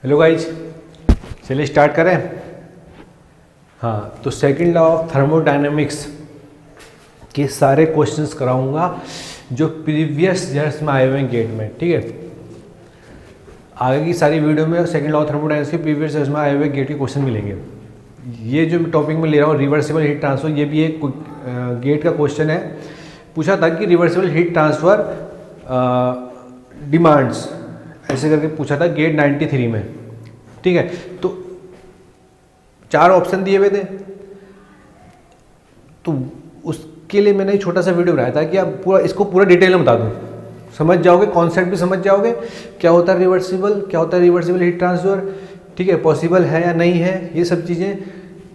Hello guys, चलिए start करें। हाँ, तो सेकंड लॉ ऑफ थर्मोडायनेमिक्स के सारे क्वेश्चंस कराऊंगा जो प्रीवियस ईयर्स में आए हुए हैं गेट में। ठीक है, आगे की सारी वीडियो में सेकंड लॉ ऑफ थर्मोडायनेमिक्स के प्रीवियस ईयर्स में आए हुए गेट के क्वेश्चन मिलेंगे। ये जो टॉपिक में ले रहा हूँ रिवर्सिबल हीट ट्रांसफर, ये भी एक गेट का क्वेश्चन है। पूछा था कि रिवर्सिबल हीट ट्रांसफर डिमांड्स ऐसे करके पूछा था गेट 93 में। ठीक है, तो 4 ऑप्शन दिए हुए थे, तो उसके लिए मैंने एक छोटा सा वीडियो बनाया था कि आप इसको पूरा डिटेल में बता दूं, समझ जाओगे, कॉन्सेप्ट भी समझ जाओगे, क्या होता है रिवर्सिबल, क्या होता है रिवर्सिबल हीट ट्रांसफर, ठीक है, पॉसिबल है या नहीं है, ये सब चीज़ें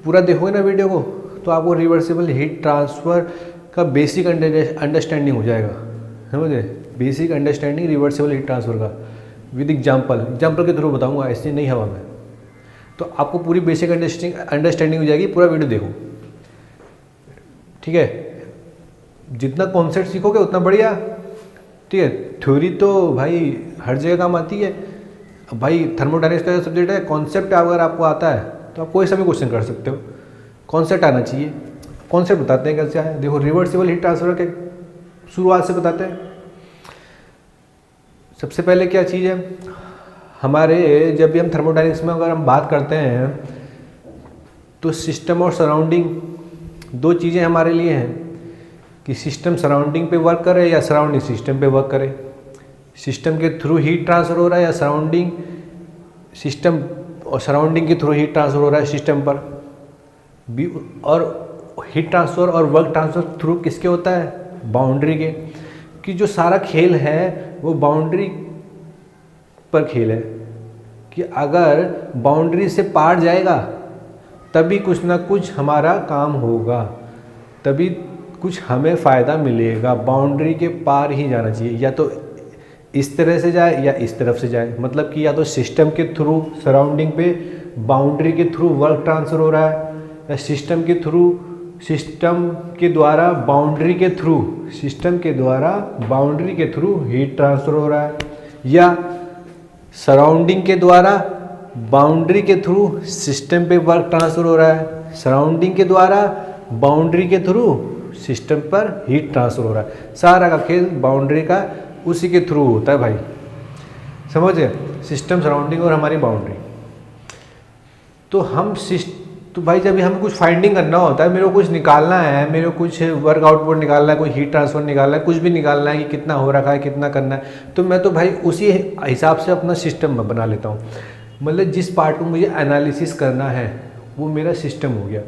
पूरा देखोगे ना वीडियो को, तो आपको रिवर्सिबल हीट ट्रांसफर का बेसिक अंडरस्टैंडिंग हो जाएगा। समझे, basic understanding reversible heat transfer का विद एग्जाम्पल के थ्रू बताऊंगा, ऐसे नहीं हवा में। तो आपको पूरी बेसिक अंडरस्टैंडिंग हो जाएगी, पूरा वीडियो देखो। ठीक है, जितना कॉन्सेप्ट सीखोगे उतना बढ़िया। ठीक है, थ्योरी तो भाई हर जगह काम आती है। अब भाई थर्मोडायनेमिक्स का सब्जेक्ट है, कॉन्सेप्ट अगर आपको आता है तो आप कोई सा भी क्वेश्चन कर सकते हो। कॉन्सेप्ट आना चाहिए, कॉन्सेप्ट बताते हैं कैसे आए। देखो, रिवर्सिबल हीट ट्रांसफर के शुरुआत से बताते हैं। सबसे पहले क्या चीज़ है हमारे, जब भी हम थर्मोडायनेमिक्स में अगर हम बात करते हैं तो सिस्टम और सराउंडिंग दो चीज़ें हमारे लिए हैं कि सिस्टम सराउंडिंग पे वर्क करे या सराउंडिंग सिस्टम पे वर्क करे। सिस्टम के थ्रू हीट ट्रांसफर हो रहा है या सराउंडिंग सिस्टम और सराउंडिंग के थ्रू हीट ट्रांसफर हो रहा है सिस्टम पर भी। और हीट ट्रांसफर और वर्क ट्रांसफर थ्रू किसके होता है, बाउंड्री के। कि जो सारा खेल है वो बाउंड्री पर खेल है कि अगर बाउंड्री से पार जाएगा तभी कुछ ना कुछ हमारा काम होगा, तभी कुछ हमें फ़ायदा मिलेगा। बाउंड्री के पार ही जाना चाहिए, या तो इस तरह से जाए या इस तरफ से जाए। मतलब कि या तो सिस्टम के थ्रू सराउंडिंग पे बाउंड्री के थ्रू वर्क ट्रांसफ़र हो रहा है, या सिस्टम के थ्रू सिस्टम के द्वारा बाउंड्री के थ्रू सिस्टम के द्वारा बाउंड्री के थ्रू हीट ट्रांसफ़र हो रहा है, या सराउंडिंग के द्वारा बाउंड्री के थ्रू सिस्टम पे वर्क ट्रांसफ़र हो रहा है, सराउंडिंग के द्वारा बाउंड्री के थ्रू सिस्टम पर हीट ट्रांसफ़र हो रहा है। सारा का खेल बाउंड्री का उसी के थ्रू होता है भाई। समझे, सिस्टम, सराउंडिंग और हमारी बाउंड्री। तो भाई जब हमें कुछ फाइंडिंग करना होता है, मेरे को कुछ निकालना है, मेरे को कुछ वर्क आउटपुट निकालना है, कोई हीट ट्रांसफर निकालना है, कुछ भी निकालना है कि कितना हो रखा है, कितना करना है, तो मैं तो भाई उसी हिसाब से अपना सिस्टम बना लेता हूँ। मतलब जिस पार्ट को मुझे एनालिसिस करना है वो मेरा सिस्टम हो गया।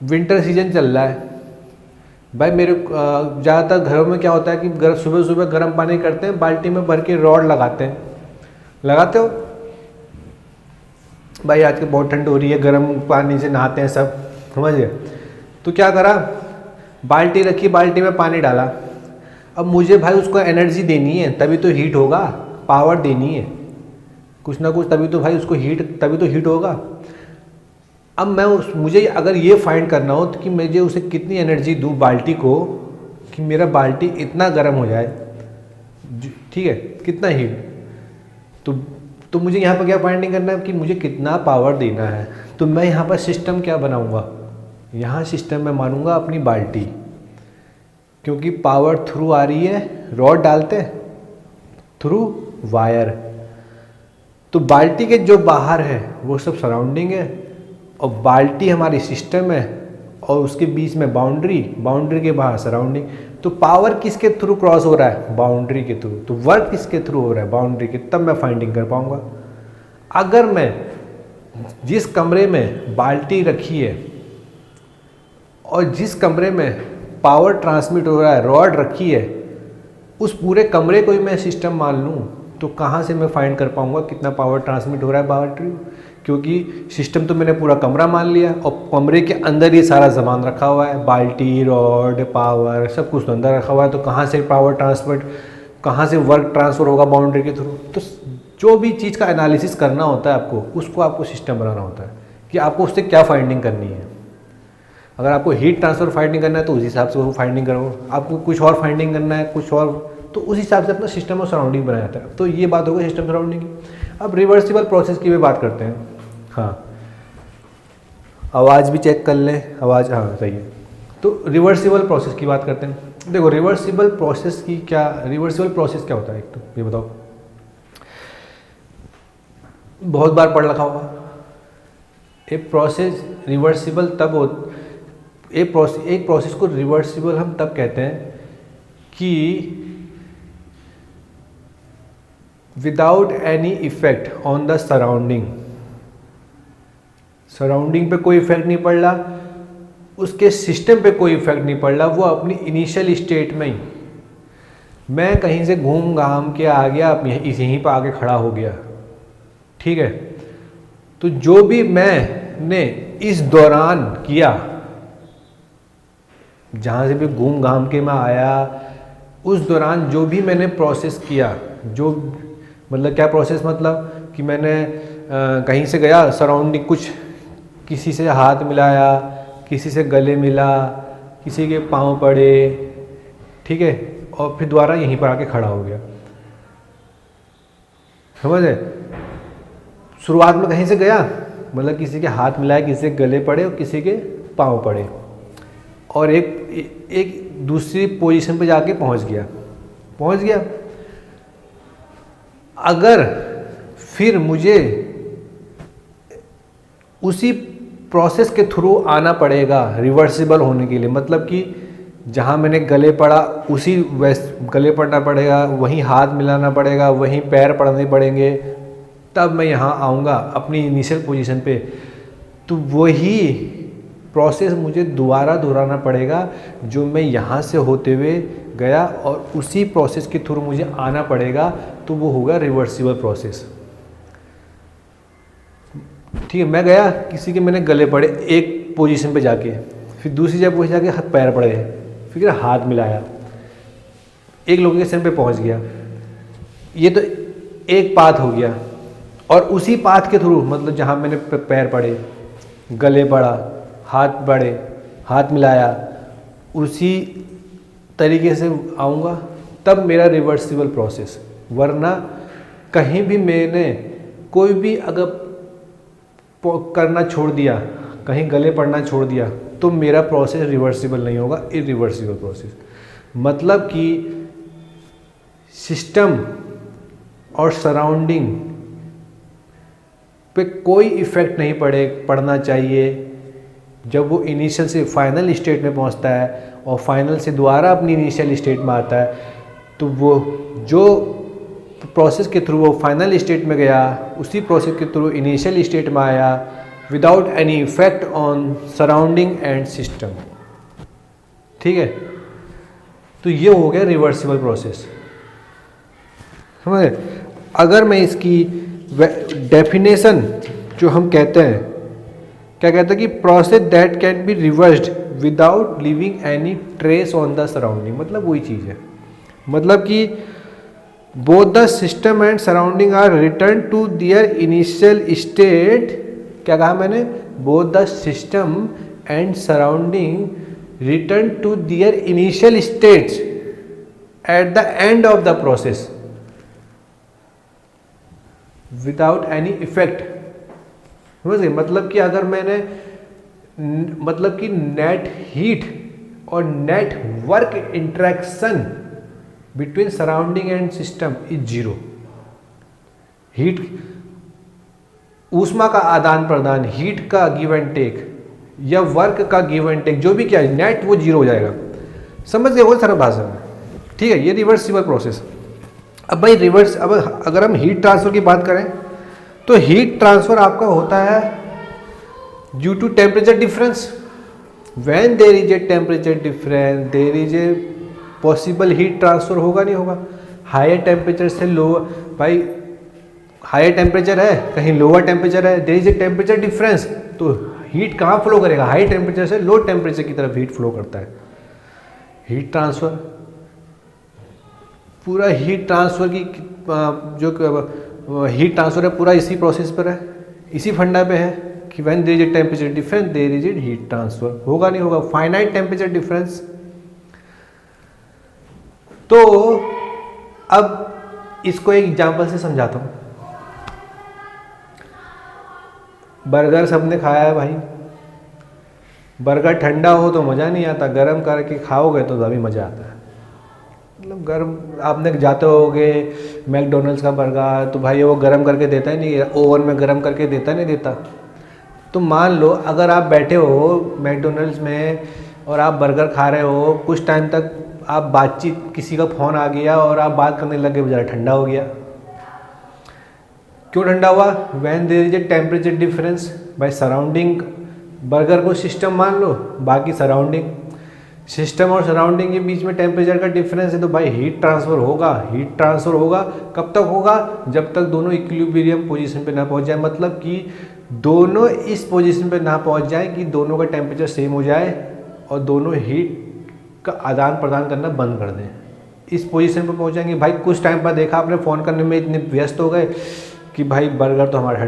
विंटर सीजन चल रहा है भाई, मेरे ज़्यादातर घरों में क्या होता है कि सुबह सुबह गर्म पानी करते हैं, बाल्टी में भर के रॉड लगाते हैं। लगाते हो भाई, आजकल बहुत ठंड हो रही है, गर्म पानी से नहाते हैं सब, समझ गए। तो क्या करा, बाल्टी रखी, बाल्टी में पानी डाला। अब मुझे भाई उसको एनर्जी देनी है, तभी तो हीट होगा, पावर देनी है कुछ ना कुछ, तभी तो भाई उसको तभी तो हीट होगा। अब मुझे अगर ये फाइंड करना हो तो कि मुझे उसे कितनी एनर्जी दूँ बाल्टी को कि मेरा बाल्टी इतना गर्म हो जाए, ठीक है, कितना हीट, तो मुझे यहाँ पर क्या फाइंडिंग करना है कि मुझे कितना पावर देना है। तो मैं यहाँ पर सिस्टम क्या बनाऊँगा, यहाँ सिस्टम में मानूंगा अपनी बाल्टी, क्योंकि पावर थ्रू आ रही है, रॉड डालते हैं थ्रू वायर। तो बाल्टी के जो बाहर है वो सब सराउंडिंग है, और बाल्टी हमारी सिस्टम है, और उसके बीच में बाउंड्री के बाहर सराउंडिंग। तो पावर किसके थ्रू क्रॉस हो रहा है, बाउंड्री के थ्रू। तो वर्क किसके थ्रू हो रहा है, बाउंड्री के, तब मैं फाइंडिंग कर पाऊंगा। अगर मैं जिस कमरे में बाल्टी रखी है और जिस कमरे में पावर ट्रांसमिट हो रहा है, रॉड रखी है, उस पूरे कमरे को ही मैं सिस्टम मान लूँ, तो कहाँ से मैं फाइंड कर पाऊंगा कितना पावर ट्रांसमिट हो रहा है बाल्टी। क्योंकि सिस्टम तो मैंने पूरा कमरा मान लिया, और कमरे के अंदर ये सारा सामान रखा हुआ है, बाल्टी, रॉड, पावर, सब कुछ तो अंदर रखा हुआ है। तो कहाँ से पावर ट्रांसफर, कहाँ से वर्क ट्रांसफ़र होगा बाउंड्री के थ्रू। तो जो भी चीज़ का एनालिसिस करना होता है आपको, उसको आपको सिस्टम बनाना होता है कि आपको उससे क्या फाइंडिंग करनी है। अगर आपको हीट ट्रांसफ़र फाइंडिंग करना है तो उस हिसाब से वो फाइंडिंग करो, आपको कुछ और फाइंडिंग करना है कुछ और, तो उस हिसाब से अपना सिस्टम और सराउंडिंग बनाया जाता है। तो ये बात होगी सिस्टम सराउंडिंग की। अब रिवर्सिबल प्रोसेस की भी बात करते हैं। हाँ, आवाज़ भी चेक कर लें, आवाज़ हाँ सही है। तो रिवर्सिबल प्रोसेस की बात करते हैं। देखो रिवर्सिबल प्रोसेस क्या होता है, एक तो ये बताओ, बहुत बार पढ़ रखा होगा। एक प्रोसेस रिवर्सिबल तब हो, एक प्रोसेस को रिवर्सिबल हम तब कहते हैं कि without any effect on the surrounding पे कोई इफेक्ट नहीं पड़ रहा, उसके सिस्टम पे कोई इफेक्ट नहीं पड़ रहा, वो अपनी इनिशियल स्टेट में ही, मैं कहीं से घूम घाम के आ गया, अब यहीं पर आके खड़ा हो गया, ठीक है। तो जो भी मैंने इस दौरान किया, जहाँ से भी घूम घाम के मैं आया, उस दौरान जो भी मैंने प्रोसेस किया, जो मतलब क्या प्रोसेस, मतलब कि मैंने कहीं से गया, सराउंडिंग कुछ, किसी से हाथ मिलाया, किसी से गले मिला, किसी के पाँव पड़े, ठीक है, और फिर दोबारा यहीं पर आके खड़ा हो गया, समझे। शुरुआत में कहीं से गया, मतलब किसी के हाथ मिलाए, किसी के गले पड़े और किसी के पाँव पड़े, और एक दूसरी पोजीशन पे जाके पहुंच गया। अगर फिर मुझे उसी प्रोसेस के थ्रू आना पड़ेगा रिवर्सिबल होने के लिए, मतलब कि जहाँ मैंने गले पड़ा उसी गले पड़ना पड़ेगा, वहीं हाथ मिलाना पड़ेगा, वहीं पैर पड़ने पड़ेंगे, तब मैं यहाँ आऊँगा अपनी इनिशियल पोजीशन पे। तो वही प्रोसेस मुझे दोबारा दोहराना पड़ेगा जो मैं यहाँ से होते हुए गया, और उसी प्रोसेस के थ्रू मुझे आना पड़ेगा, तो वो होगा रिवर्सिबल प्रोसेस, ठीक है। मैं गया, किसी के मैंने गले पड़े एक पोजीशन पे जाके, फिर दूसरी जगह पोजीशन जाके हाथ पैर पड़े, फिर हाथ मिलाया, एक लोकेशन पे पहुंच गया, ये तो एक पाथ हो गया। और उसी पाथ के थ्रू, मतलब जहाँ मैंने पैर पड़े, गले पड़ा, हाथ बढ़े, हाथ मिलाया, उसी तरीके से आऊँगा, तब मेरा रिवर्सिबल प्रोसेस। वरना कहीं भी मैंने कोई भी अगर करना छोड़ दिया, कहीं गले पड़ना छोड़ दिया, तो मेरा प्रोसेस रिवर्सिबल नहीं होगा, इरिवर्सिबल प्रोसेस। मतलब कि सिस्टम और सराउंडिंग पे कोई इफ़ेक्ट नहीं पड़ना चाहिए जब वो इनिशियल से फाइनल स्टेट में पहुंचता है, और फाइनल से दोबारा अपनी इनिशियल स्टेट में आता है। तो वो जो प्रोसेस के थ्रू वो फाइनल स्टेट में गया, उसी प्रोसेस के थ्रू इनिशियल स्टेट में आया, without any effect on surrounding and system, ठीक है। तो ये हो गया रिवर्सिबल प्रोसेस, समझे। अगर मैं इसकी डेफिनेशन जो हम कहते हैं, क्या कहते हैं कि process that can be reversed without leaving any trace on the surrounding, मतलब वही चीज़ है। मतलब कि both the system and surrounding are return to their initial state, क्या कहा मैंने, both the system and surrounding return to their initial states at the end of the process without any effect, समझे। मतलब कि अगर मैंने, मतलब कि नेट हीट और net work interaction between surrounding and system is zero. Heat, ऊष्मा का आदान प्रदान, हीट का गिव एंड टेक या वर्क का गिव एंड टेक, जो भी क्या है, नेट वो जीरो हो जाएगा, समझ गए वो सरल भाषा में, ठीक है। ये रिवर्सिबल प्रोसेस। अब भाई अब अगर हम हीट ट्रांसफर की बात करें, तो हीट ट्रांसफर आपका होता है due to temperature difference. When there is a temperature difference there is a possible heat transfer, होगा नहीं होगा। हायर टेम्परेचर से लोअर, भाई हायर टेम्परेचर है, कहीं लोअर टेम्परेचर है, there is a temperature difference, तो हीट कहाँ फ्लो करेगा, हाई टेम्परेचर से लो टेम्परेचर की तरफ हीट फ्लो करता है। हीट ट्रांसफर, पूरा हीट ट्रांसफर की जो हीट ट्रांसफर है पूरा इसी प्रोसेस पर है, इसी फंडा पे है कि when there is a temperature difference there is a heat transfer, होगा नहीं होगा। Finite temperature difference. तो अब इसको एक एग्जांपल से समझाता हूँ। बर्गर सबने खाया है भाई, बर्गर ठंडा हो तो मज़ा नहीं आता, गर्म करके खाओगे तो तभी मज़ा आता है। मतलब गर्म आपने जाते होगे मैकडोनल्ड्स का बर्गर, तो भाई वो गर्म करके देता ही नहीं, ओवन में गर्म करके देता नहीं देता। तो मान लो अगर आप बैठे हो मैकडोनल्ड्स में और आप बर्गर खा रहे हो, कुछ टाइम तक आप बातचीत, किसी का फ़ोन आ गया और आप बात करने लगे, बेचारा ठंडा हो गया। क्यों ठंडा हुआ? When there is a temperature difference by surrounding. Burger को सिस्टम मान लो, बाकी सराउंडिंग। सिस्टम और सराउंडिंग के बीच में टेम्परेचर का डिफरेंस है, तो भाई हीट ट्रांसफ़र होगा। हीट ट्रांसफ़र होगा कब तक होगा? जब तक दोनों इक्विलिब्रियम पोजीशन पे ना पहुंच जाए, मतलब कि दोनों इस पोजीशन पे ना पहुंच जाए कि दोनों का टेम्परेचर सेम हो जाए और दोनों हीट का आदान प्रदान करना बंद कर दें। इस पोजीशन पे पहुंच जाएंगे भाई। कुछ टाइम पर देखा आपने, फ़ोन करने में इतने व्यस्त हो गए कि भाई बर्गर तो हमारा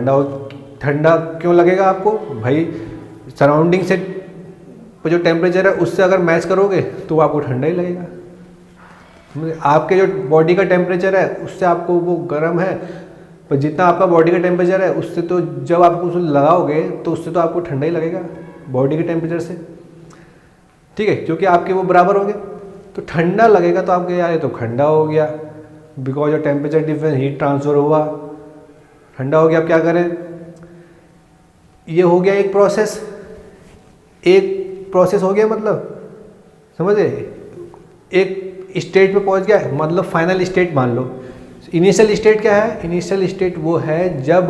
ठंडा क्यों लगेगा आपको? भाई सराउंडिंग से जो टेम्परेचर है उससे अगर मैच करोगे तो आपको ठंडा ही लगेगा। आपके जो बॉडी का टेम्परेचर है उससे आपको वो गर्म है, पर जितना आपका बॉडी का टेम्परेचर है उससे, तो जब आप उसको लगाओगे तो उससे तो आपको ठंडा ही लगेगा बॉडी के टेम्परेचर से, ठीक है, क्योंकि आपके वो बराबर हो गए। तो ठंडा लगेगा तो आपके यार ये तो ठंडा हो गया, because of temperature difference, heat transfer हुआ, ठंडा हो गया। अब क्या करें? ये हो गया एक प्रोसेस, हो गया, मतलब समझे, एक स्टेट पे पहुंच गया, मतलब फाइनल स्टेट मान लो। इनिशियल स्टेट क्या है? इनिशियल स्टेट वो है जब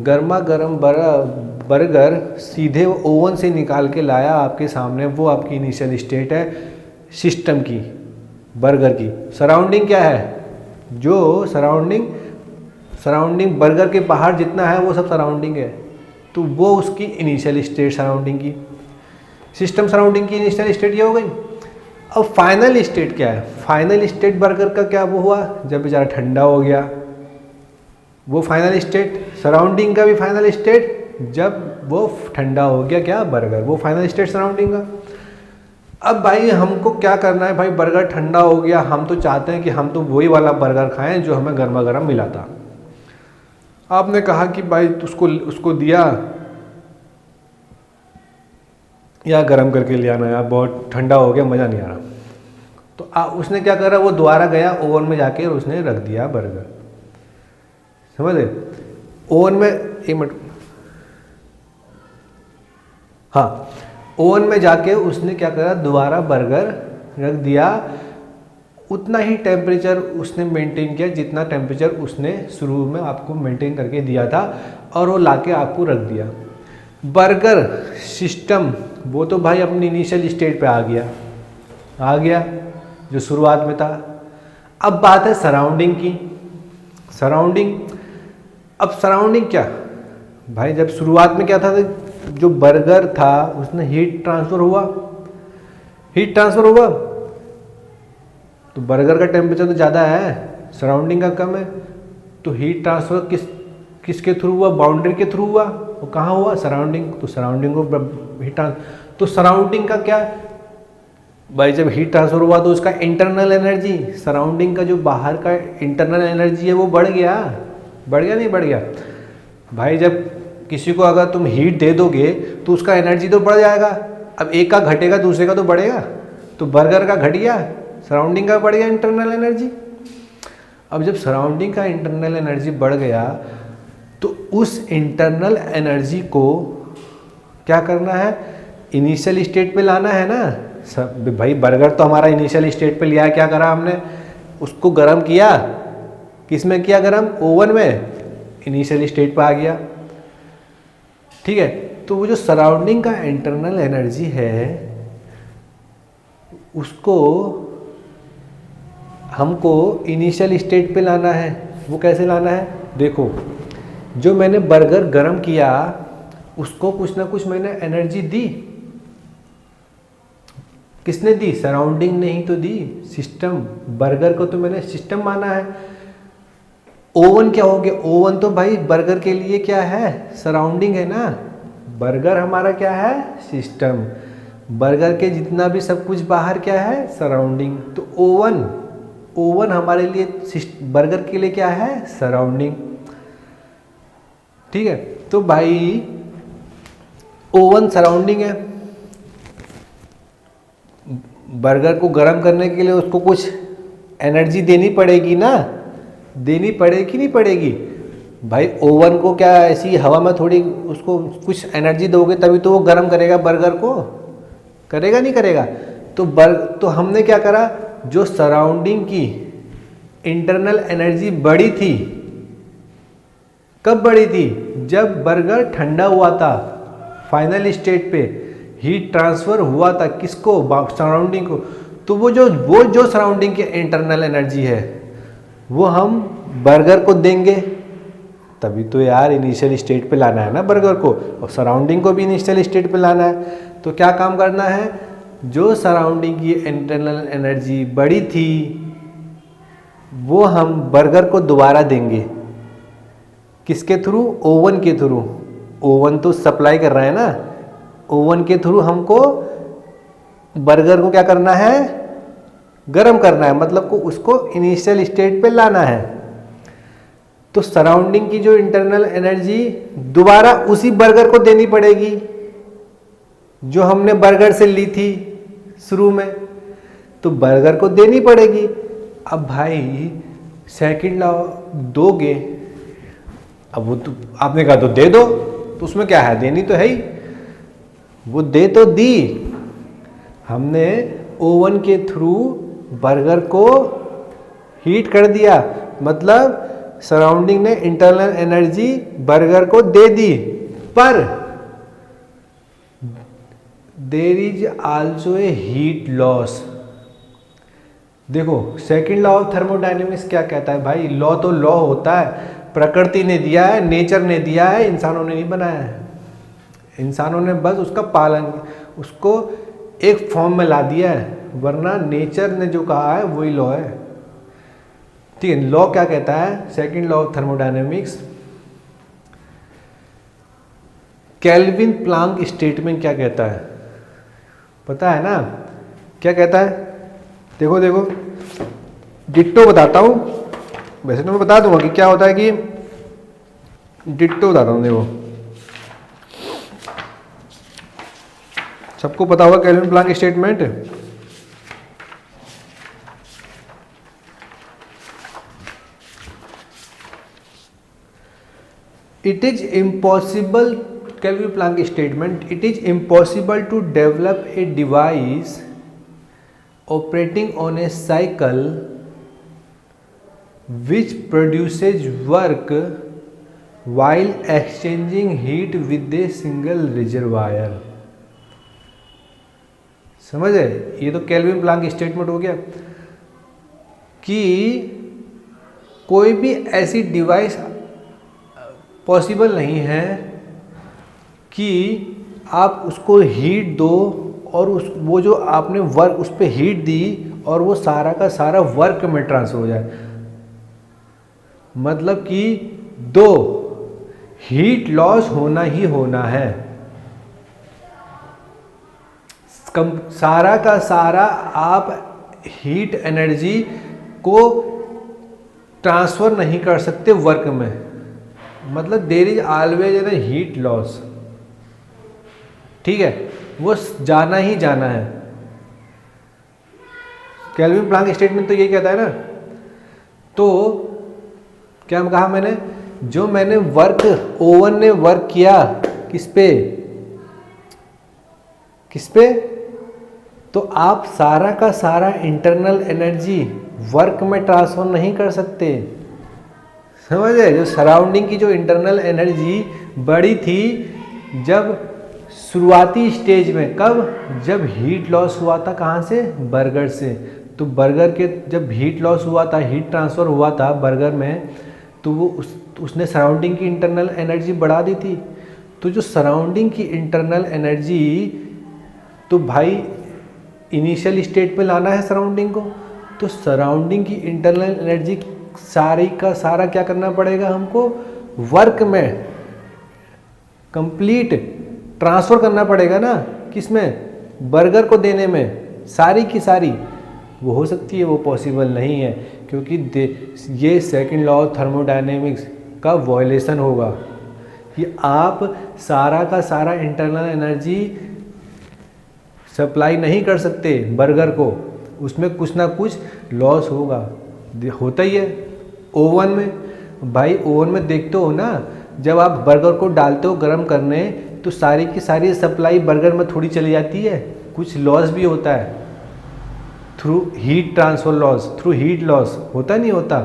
गर्मा गर्म बर्गर सीधे ओवन से निकाल के लाया आपके सामने, वो आपकी इनिशियल स्टेट है सिस्टम की, बर्गर की। सराउंडिंग क्या है? जो सराउंडिंग बर्गर के बाहर जितना है वो सब सराउंडिंग है, तो वो उसकी इनिशियल स्टेट सराउंडिंग की। सिस्टम सराउंडिंग की इनिशियल स्टेट ये हो गई। अब फाइनल स्टेट क्या है? फाइनल स्टेट बर्गर का क्या वो हुआ जब बेचारा ठंडा हो गया, वो फाइनल स्टेट। सराउंडिंग का भी फाइनल स्टेट जब वो ठंडा हो गया, क्या बर्गर, वो फाइनल स्टेट सराउंडिंग का। अब भाई हमको क्या करना है? भाई बर्गर ठंडा हो गया, हम तो चाहते हैं कि हम तो वही वाला बर्गर खाएं जो हमें गर्मा गर्म मिला था। आपने कहा कि भाई उसको दिया या गर्म करके ले आना, यार बहुत ठंडा हो गया, मज़ा नहीं आ रहा। तो उसने क्या करा? वो दोबारा गया ओवन में जाके और उसने रख दिया बर्गर, समझे? ओवन में, एक मिनट, हाँ, ओवन में जाके उसने क्या करा? दोबारा बर्गर रख दिया। उतना ही टेम्परेचर उसने मेंटेन किया जितना टेम्परेचर उसने शुरू में आपको मेंटेन करके दिया था, और वो लाके आपको रख दिया। बर्गर सिस्टम वो तो भाई अपनी इनिशियल स्टेट पे आ गया जो शुरुआत में था। अब बात है सराउंडिंग की। अब सराउंडिंग क्या भाई? जब शुरुआत में क्या था, जो बर्गर था उसने हीट ट्रांसफ़र हुआ, तो बर्गर का टेम्परेचर तो ज़्यादा है, सराउंडिंग का कम है, तो हीट ट्रांसफ़र किसके थ्रू हुआ? बाउंड्री के थ्रू हुआ। वो कहाँ हुआ? सराउंडिंग। तो सराउंडिंग को हीट तो सराउंडिंग का क्या भाई? जब हीट ट्रांसफ़र हुआ तो उसका इंटरनल एनर्जी, सराउंडिंग का जो बाहर का इंटरनल एनर्जी है वो बढ़ गया नहीं बढ़ गया भाई? जब किसी को अगर तुम हीट दे दोगे तो उसका एनर्जी तो बढ़ जाएगा। अब एक का घटेगा, दूसरे का तो बढ़ेगा। तो बर्गर का घट गया, सराउंडिंग का बढ़ गया इंटरनल एनर्जी। अब जब सराउंडिंग का इंटरनल एनर्जी बढ़ गया तो उस इंटरनल एनर्जी को क्या करना है? इनिशियल स्टेट पे लाना है ना। सब भाई बर्गर तो हमारा इनिशियल स्टेट पे लिया है, क्या करा हमने? उसको गर्म किया। किस में किया गर्म? ओवन में। इनिशियल स्टेट पे आ गया, ठीक है। तो वो जो सराउंडिंग का इंटरनल एनर्जी है उसको हमको इनिशियल स्टेट पे लाना है। वो कैसे लाना है? देखो, जो मैंने बर्गर गरम किया उसको कुछ ना कुछ मैंने एनर्जी दी। किसने दी? सराउंडिंग ने ही तो दी, सिस्टम। बर्गर को तो मैंने सिस्टम माना है। ओवन क्या हो गया? ओवन तो भाई बर्गर के लिए क्या है? सराउंडिंग है ना। बर्गर हमारा क्या है? सिस्टम। बर्गर के जितना भी सब कुछ बाहर क्या है? सराउंडिंग। तो ओवन हमारे लिए, बर्गर के लिए क्या है? सराउंडिंग, ठीक है। तो भाई ओवन सराउंडिंग है, बर्गर को गर्म करने के लिए उसको कुछ एनर्जी देनी पड़ेगी ना, देनी पड़ेगी नहीं पड़ेगी भाई। ओवन को क्या ऐसी हवा में थोड़ी उसको कुछ एनर्जी दोगे तभी तो वो गर्म करेगा बर्गर को, करेगा नहीं करेगा। तो हमने क्या करा, जो सराउंडिंग की इंटरनल एनर्जी बढ़ी थी, कब बढ़ी थी, जब बर्गर ठंडा हुआ था, फाइनल स्टेट पे हीट ट्रांसफर हुआ था किसको, सराउंडिंग को। तो वो जो सराउंडिंग की इंटरनल एनर्जी है वो हम बर्गर को देंगे, तभी तो यार इनिशियल स्टेट पे लाना है ना बर्गर को, और सराउंडिंग को भी इनिशियल स्टेट पे लाना है। तो क्या काम करना है, जो सराउंडिंग की इंटरनल एनर्जी बढ़ी थी वो हम बर्गर को दोबारा देंगे, किसके थ्रू, ओवन के थ्रू। ओवन तो सप्लाई कर रहा है ना, ओवन के थ्रू हमको बर्गर को क्या करना है, गर्म करना है, मतलब को उसको इनिशियल स्टेट पे लाना है। तो सराउंडिंग की जो इंटरनल एनर्जी दोबारा उसी बर्गर को देनी पड़ेगी जो हमने बर्गर से ली थी शुरू में, तो बर्गर को देनी पड़ेगी। अब भाई सेकंड लॉ दोगे, अब वो तो आपने कहा तो दे दो, तो उसमें क्या है, देनी तो है ही, वो दे तो दी। हमने ओवन के थ्रू बर्गर को हीट कर दिया, मतलब सराउंडिंग ने इंटरनल एनर्जी बर्गर को दे दी, पर there is also a heat loss. देखो सेकंड लॉ ऑफ थर्मोडायनेमिक्स क्या कहता है भाई, लॉ तो लॉ होता है, प्रकृति ने दिया है, नेचर ने दिया है, इंसानों ने नहीं बनाया है। इंसानों ने बस उसका पालन, उसको एक फॉर्म में ला दिया है, वरना नेचर ने जो कहा है वही लॉ है। ठीक है, लॉ क्या कहता है, second law of thermodynamics, kelvin Planck statement क्या कहता है, पता है ना, क्या कहता है, देखो देखो डिट्टो बताता हूँ, वैसे तो मैं बता दूंगा कि क्या होता है, कि डिट्टो बताता हूँ। देखो सबको पता होगा kelvin Planck statement, it is impossible, Kelvin Planck statement, it is impossible to develop a device operating on a cycle which produces work while exchanging heat with a single reservoir। समझे, ये तो kelvin Planck statement हो गया कि कोई भी ऐसी device possible नहीं है कि आप उसको हीट दो और वो जो आपने वर्क उस पर हीट दी और वो सारा का सारा वर्क में ट्रांसफर हो जाए। मतलब कि दो हीट लॉस होना ही होना है, सारा का सारा आप हीट एनर्जी को ट्रांसफर नहीं कर सकते वर्क में, मतलब there is always an heat loss. ठीक है, वो जाना ही जाना है। केल्विन प्लांक स्टेटमेंट तो ये कहता है ना। तो क्या कहा मैंने, जो मैंने वर्क, ओवन ने वर्क किया किस पे, तो आप सारा का सारा इंटरनल एनर्जी वर्क में ट्रांसफर नहीं कर सकते, समझे। जो सराउंडिंग की जो इंटरनल एनर्जी बढ़ी थी जब शुरुआती स्टेज में, कब, जब हीट लॉस हुआ था, कहाँ से, बर्गर से। तो बर्गर के जब हीट लॉस हुआ था, हीट ट्रांसफ़र हुआ था बर्गर में, तो वो उसने सराउंडिंग की इंटरनल एनर्जी बढ़ा दी थी। तो जो सराउंडिंग की इंटरनल एनर्जी, तो भाई इनिशियल स्टेट पे लाना है सराउंडिंग को, तो सराउंडिंग की इंटरनल एनर्जी सारी का सारा क्या करना पड़ेगा हमको, वर्क में कंप्लीट ट्रांसफ़र करना पड़ेगा ना, किसमें, बर्गर को देने में, सारी की सारी। वो हो सकती है, वो पॉसिबल नहीं है, क्योंकि ये सेकंड लॉ ऑफ थर्मोडायनेमिक्स का वॉयलेशन होगा। कि आप सारा का सारा इंटरनल एनर्जी सप्लाई नहीं कर सकते बर्गर को, उसमें कुछ ना कुछ लॉस होगा, होता ही है। ओवन में भाई, ओवन में देखते हो ना, जब आप बर्गर को डालते हो गर्म करने तो सारी की सारी सप्लाई बर्गर में थोड़ी चली जाती है, कुछ लॉस भी होता है through heat transfer loss, through heat loss, होता नहीं होता।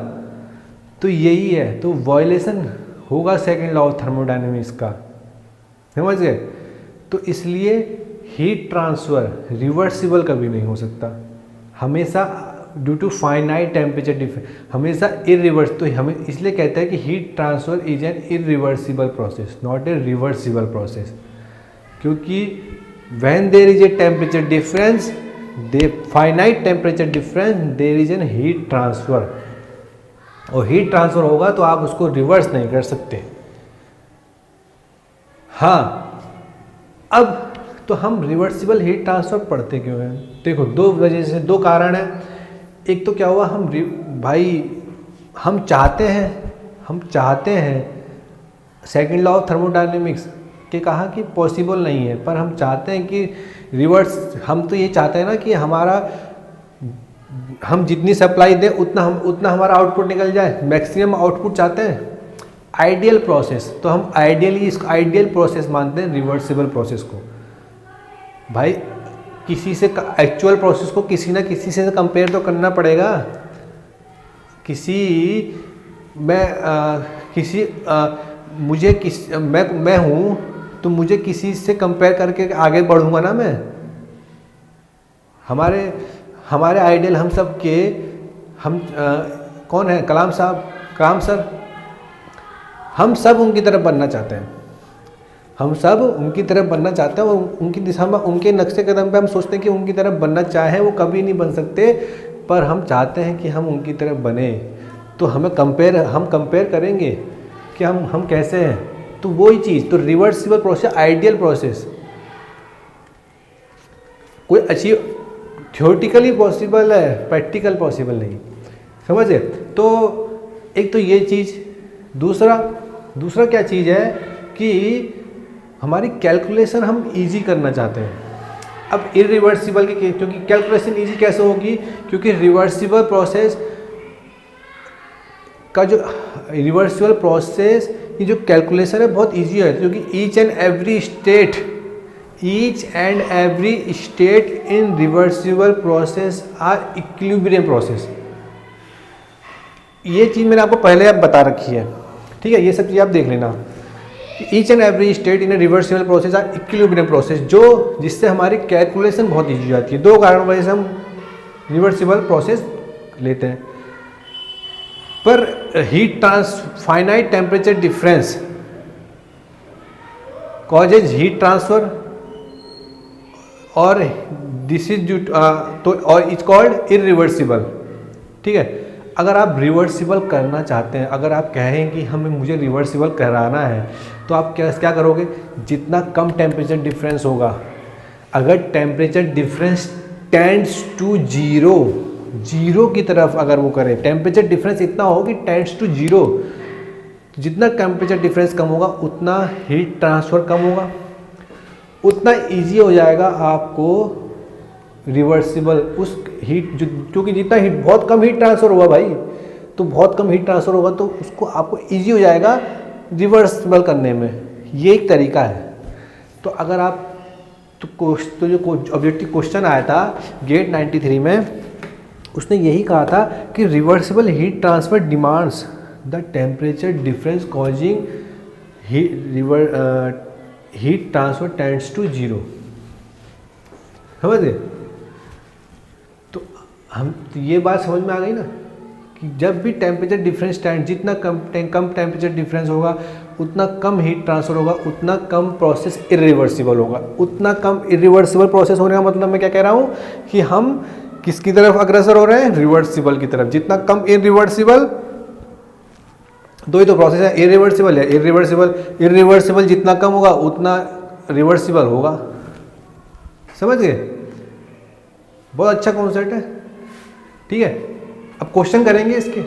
तो यही है, तो वायलेशन होगा सेकंड लॉ ऑफ थर्मोडायनेमिक्स का, समझ गए। तो इसलिए हीट ट्रांसफ़र रिवर्सिबल कभी नहीं हो सकता, हमेशा due to finite temperature difference, हमेशा इरिवर्स। तो हमें इसलिए कहते हैं कि heat transfer is an irreversible process, not a reversible process, क्योंकि when there is a temperature difference, the finite temperature difference, there is an heat transfer, और हीट ट्रांसफ़र होगा तो आप उसको रिवर्स नहीं कर सकते। हाँ, अब तो हम रिवर्सिबल हीट ट्रांसफ़र पढ़ते क्यों हैं? देखो, दो वजह से, दो कारण हैं। एक तो क्या हुआ, हम चाहते हैं सेकंड लॉ ऑफ थर्मोडायनेमिक्स के कहा कि पॉसिबल नहीं है, पर हम चाहते हैं कि रिवर्स, हम तो ये चाहते हैं ना कि हम जितनी सप्लाई दें उतना हमारा आउटपुट निकल जाए, मैक्सिमम आउटपुट चाहते हैं, आइडियल प्रोसेस। तो हम आइडियली इसको आइडियल प्रोसेस मानते हैं रिवर्सिबल प्रोसेस को। भाई किसी से एक्चुअल प्रोसेस को किसी ना किसी से कंपेयर तो करना पड़ेगा। मैं हूँ तो मुझे किसी से कंपेयर करके आगे बढ़ूंगा ना मैं। हमारे आइडियल हम सब के, कौन है? कलाम सर। हम सब उनकी तरफ बनना चाहते हैं, और उनकी दिशा में, उनके नक्शे कदम पे हम सोचते हैं कि उनकी तरफ बनना चाहे, वो कभी नहीं बन सकते, पर हम चाहते हैं कि हम उनकी तरफ बने। तो हम कंपेयर करेंगे कि हम कैसे हैं, तो वही चीज़। तो रिवर्सिबल प्रोसेस, आइडियल प्रोसेस कोई अचीव थ्योरेटिकली पॉसिबल है, प्रैक्टिकल पॉसिबल नहीं, समझे। तो एक तो ये चीज़, दूसरा क्या चीज़ है कि हमारी कैलकुलेशन हम इजी करना चाहते हैं। अब इरिवर्सिबल की, क्योंकि कैलकुलेशन इजी कैसे होगी, क्योंकि रिवर्सिबल प्रोसेस की जो कैलकुलेशन है बहुत इजी है, क्योंकि each and every state in reversible process are equilibrium process. ये चीज़ मैंने आपको पहले बता रखी है, ठीक है। ये सब चीज़ आप देख लेना। Each and every state in a reversible process are equilibrium process, जिससे हमारी कैलकुलेशन बहुत ईजी हो जाती है। दो कारणों वजह से हम रिवर्सिबल प्रोसेस लेते हैं। पर finite temperature difference causes heat transfer, और दिस इज और इट्स कॉल्ड इरिवर्सिबल, ठीक है। अगर आप रिवर्सिबल करना चाहते हैं, अगर आप कहें कि मुझे रिवर्सिबल कराना है, तो आप क्या करोगे? जितना कम टेम्परेचर डिफरेंस होगा, अगर temperature difference tends to zero की तरफ अगर वो करें, टेम्परेचर डिफरेंस इतना हो कि टेंड्स टू जीरो, जितना टेम्परेचर डिफरेंस कम होगा उतना हीट ट्रांसफ़र कम होगा, उतना इजी हो जाएगा आपको रिवर्सिबल उस हीट, क्योंकि जितना हीट, बहुत कम हीट ट्रांसफ़र होगा भाई, तो बहुत कम हीट ट्रांसफ़र होगा तो उसको आपको इजी हो जाएगा रिवर्सिबल करने में। ये एक तरीका है। तो अगर आप तो जो ऑब्जेक्टिव क्वेश्चन आया था गेट 93 में, उसने यही कहा था कि reversible heat transfer demands the temperature difference causing heat transfer tends to zero, समझे। तो ये बात समझ में आ गई ना कि जब भी टेम्परेचर डिफरेंस जितना कम टेम्परेचर डिफरेंस होगा उतना कम हीट ट्रांसफ़र होगा, उतना कम प्रोसेस इरिवर्सिबल होगा। उतना कम इरिवर्सिबल प्रोसेस होने का मतलब मैं क्या कह रहा हूँ कि हम किसकी तरफ अग्रसर हो रहे हैं? रिवर्सिबल की तरफ। जितना कम इरिवर्सिबल, दो ही तो प्रोसेस है, इरिवर्सिबल है इरिवर्सिबल जितना कम होगा उतना रिवर्सिबल होगा, समझ गए। बहुत अच्छा कॉन्सेप्ट है, ठीक है। अब क्वेश्चन करेंगे इसके।